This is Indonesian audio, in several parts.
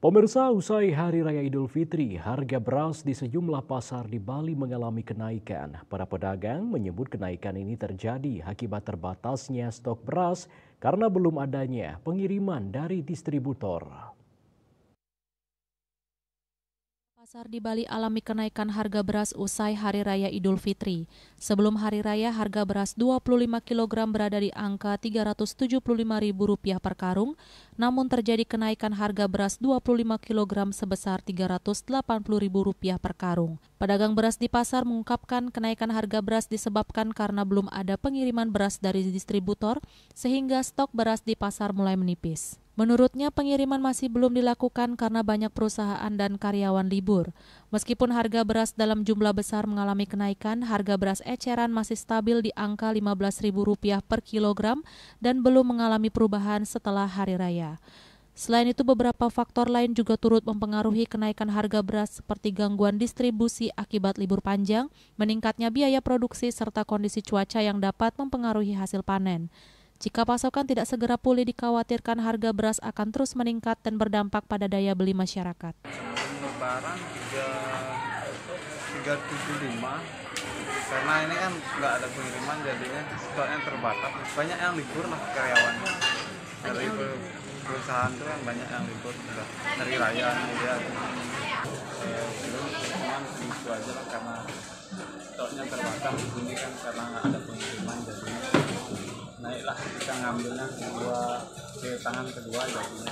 Pemirsa, usai Hari Raya Idul Fitri, harga beras di sejumlah pasar di Bali mengalami kenaikan. Para pedagang menyebut kenaikan ini terjadi akibat terbatasnya stok beras karena belum adanya pengiriman dari distributor. Pasar di Bali alami kenaikan harga beras usai Hari Raya Idul Fitri. Sebelum Hari Raya, harga beras 25 kg berada di angka Rp375.000 per karung, namun terjadi kenaikan harga beras 25 kg sebesar Rp380.000 per karung. Pedagang beras di pasar mengungkapkan kenaikan harga beras disebabkan karena belum ada pengiriman beras dari distributor, sehingga stok beras di pasar mulai menipis. Menurutnya, pengiriman masih belum dilakukan karena banyak perusahaan dan karyawan libur. Meskipun harga beras dalam jumlah besar mengalami kenaikan, harga beras eceran masih stabil di angka Rp15.000 per kilogram dan belum mengalami perubahan setelah Hari Raya. Selain itu, beberapa faktor lain juga turut mempengaruhi kenaikan harga beras seperti gangguan distribusi akibat libur panjang, meningkatnya biaya produksi, serta kondisi cuaca yang dapat mempengaruhi hasil panen. Jika pasokan tidak segera pulih, dikhawatirkan harga beras akan terus meningkat dan berdampak pada daya beli masyarakat. Lebaran 375, karena ini kan nggak ada pengiriman, jadinya stoknya terbatas. Banyak yang libur lah karyawan. Dari perusahaan itu kan banyak yang libur sudah hari raya ya. Cuman itu aja lah, karena stoknya terbatas. Ini kan karena nggak ada pengiriman, jadinya naiklah, kita ngambilnya ke tangan kedua jadinya.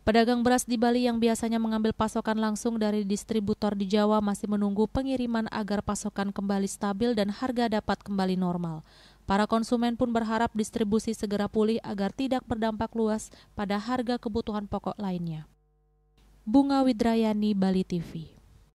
Pedagang beras di Bali yang biasanya mengambil pasokan langsung dari distributor di Jawa masih menunggu pengiriman agar pasokan kembali stabil dan harga dapat kembali normal. Para konsumen pun berharap distribusi segera pulih agar tidak berdampak luas pada harga kebutuhan pokok lainnya. Bunga Widrayani, Bali TV.